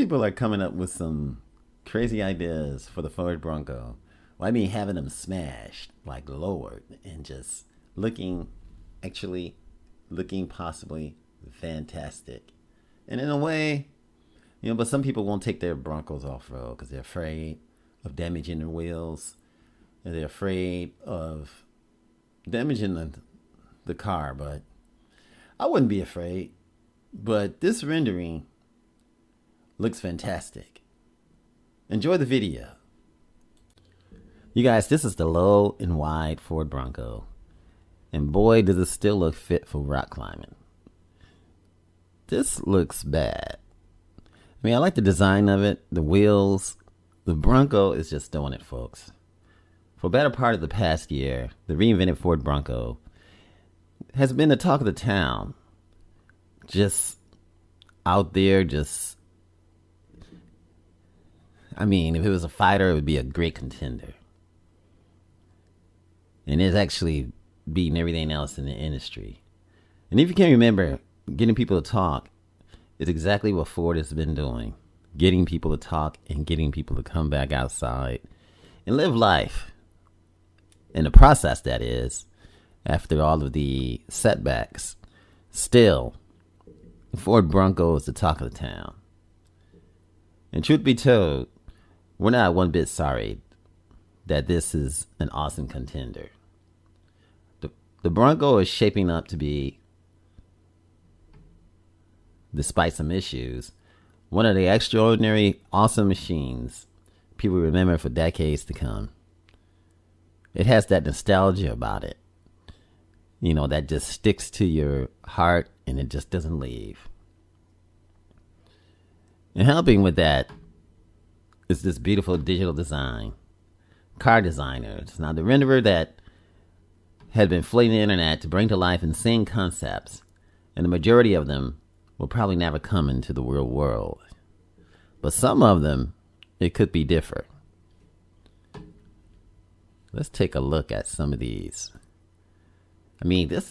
people are coming up with some crazy ideas for the Ford Bronco. Well, I mean, having them smashed, like lowered, and just looking, actually looking possibly fantastic. And in a way, but some people won't take their Broncos off road because they're afraid of damaging their wheels. And they're afraid of damaging the car. But I wouldn't be afraid. But this rendering looks fantastic. Enjoy the video. You guys, this is the low and wide Ford Bronco. And boy, does it still look fit for rock climbing. This looks bad. I mean, I like the design of it, the wheels. The Bronco is just doing it, folks. For a better part of the past year, the reinvented Ford Bronco has been the talk of the town. Just out there, I mean, if it was a fighter, it would be a great contender. And it's actually beating everything else in the industry. And if you can remember, getting people to talk is exactly what Ford has been doing. Getting people to talk and getting people to come back outside and live life. In the process, that is, after all of the setbacks, still, Ford Bronco is the talk of the town. And truth be told, we're not one bit sorry that this is an awesome contender. The Bronco is shaping up to be, despite some issues, one of the extraordinary, awesome machines people remember for decades to come. It has that nostalgia about it, that just sticks to your heart and it just doesn't leave. And helping with that is this beautiful digital design. Car designers. Now, the renderer that had been flooding the internet to bring to life insane concepts, and the majority of them will probably never come into the real world. But some of them, it could be different. Let's take a look at some of these. I mean, this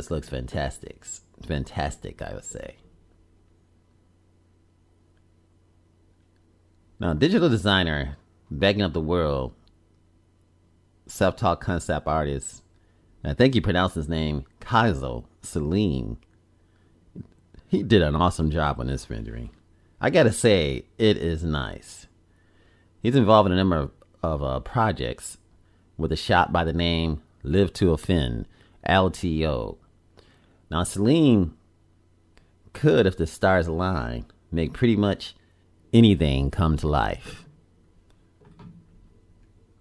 looks fantastic. Fantastic, I would say. Now, digital designer, backing up the world, self-taught concept artist, I think he pronounced his name Khyzyl Saleem. He did an awesome job on this rendering. I gotta say, it is nice. He's involved in a number of projects with a shop by the name Live to Offend, LTO. Now, Saleem could, if the stars align, make pretty much anything come to life.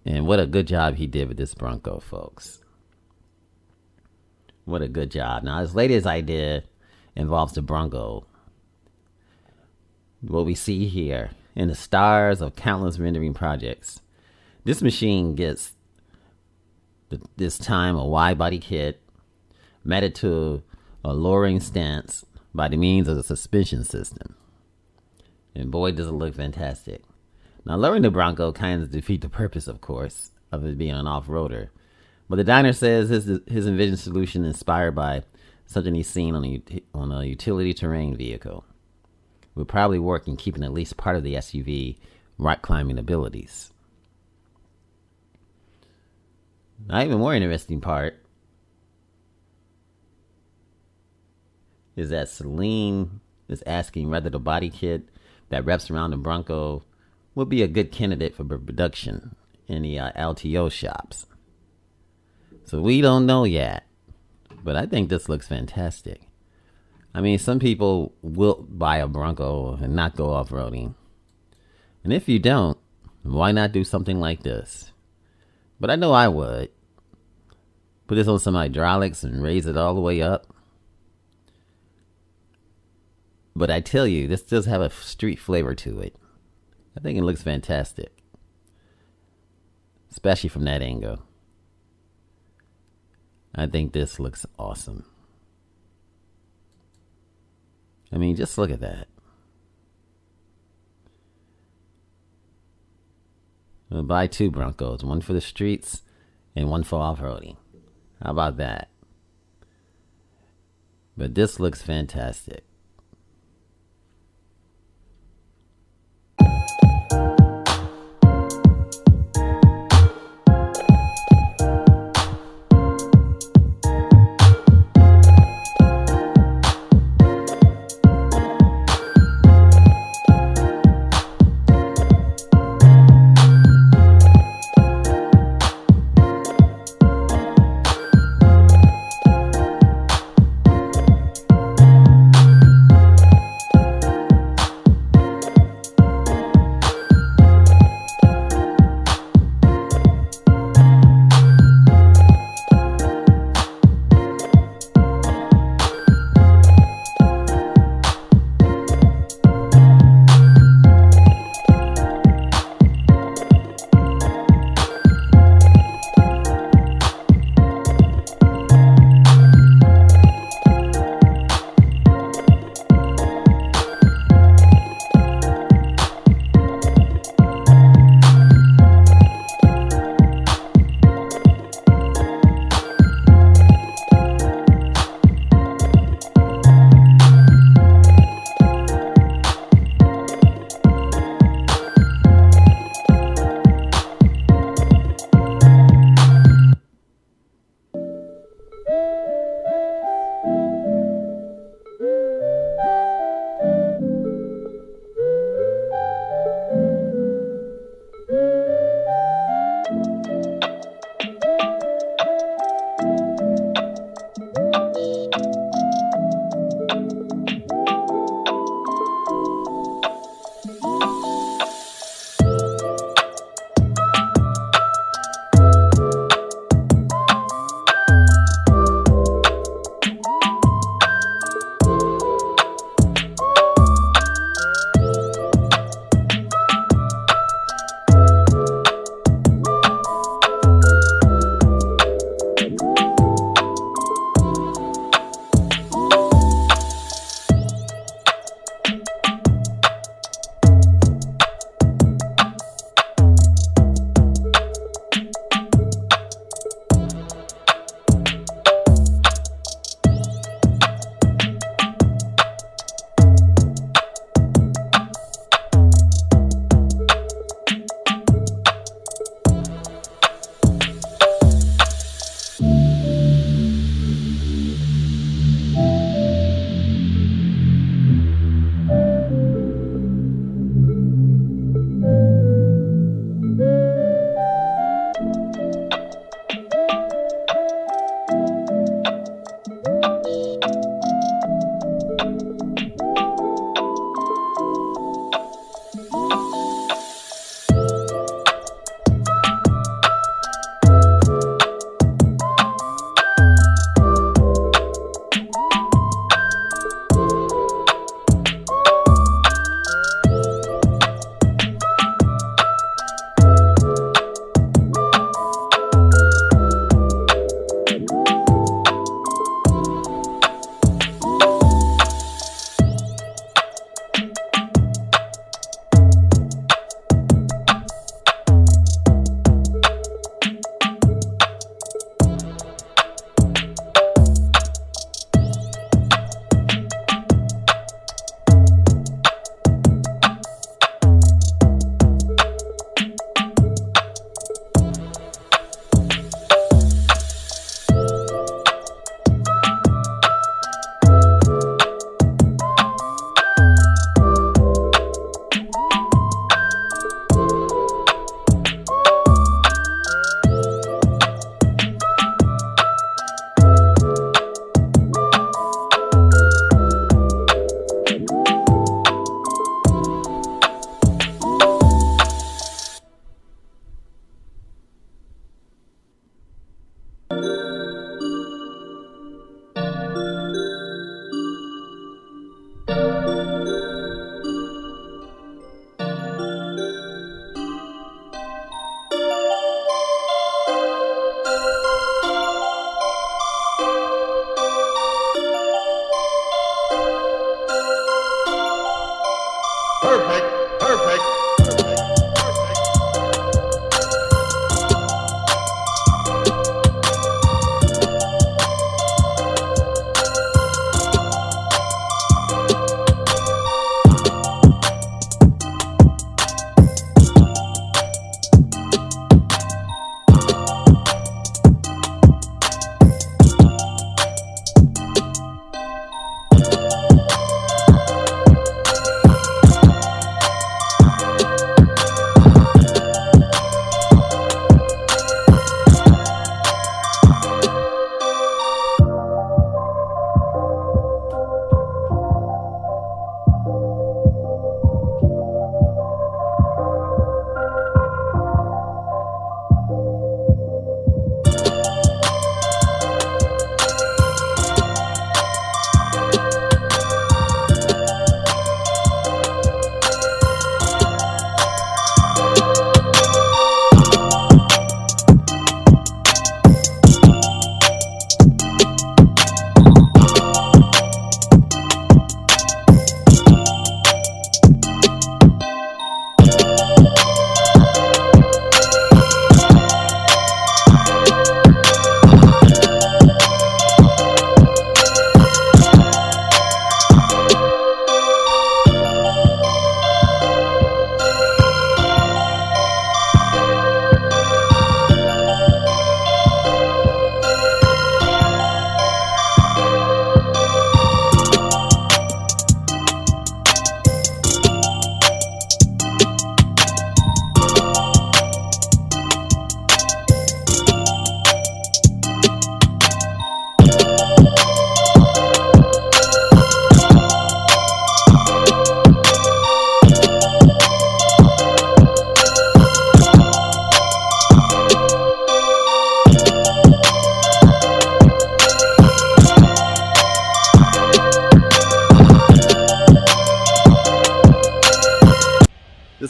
And what a good job he did with this Bronco, folks. What a good job. Now, his latest idea involves the Bronco. What we see here in the stars of countless rendering projects. This machine gets this time a widebody kit matted to a lowering stance by the means of the suspension system. And boy, does it look fantastic. Now, lowering the Bronco kind of defeats the purpose, of course, of it being an off-roader. But the diner says his envisioned solution is inspired by something he's seen on a utility terrain vehicle. Will probably work in keeping at least part of the SUV rock climbing abilities. Now, even more interesting part is that Saleem is asking whether the body kit that wraps around the Bronco would be a good candidate for production in the LTO shops. So we don't know yet, but I think this looks fantastic. I mean, some people will buy a Bronco and not go off-roading. And if you don't, why not do something like this? But I know I would. Put this on some hydraulics and raise it all the way up. But I tell you, this does have a street flavor to it. I think it looks fantastic. Especially from that angle. I think this looks awesome. I mean, just look at that. I'll buy 2 Broncos. One for the streets and one for off-roading. How about that? But this looks fantastic.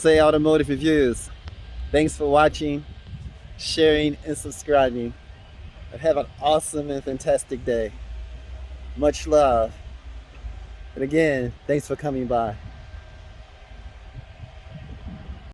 USA Automotive Reviews. Thanks for watching, sharing, and subscribing. And have an awesome and fantastic day. Much love. And again, thanks for coming by.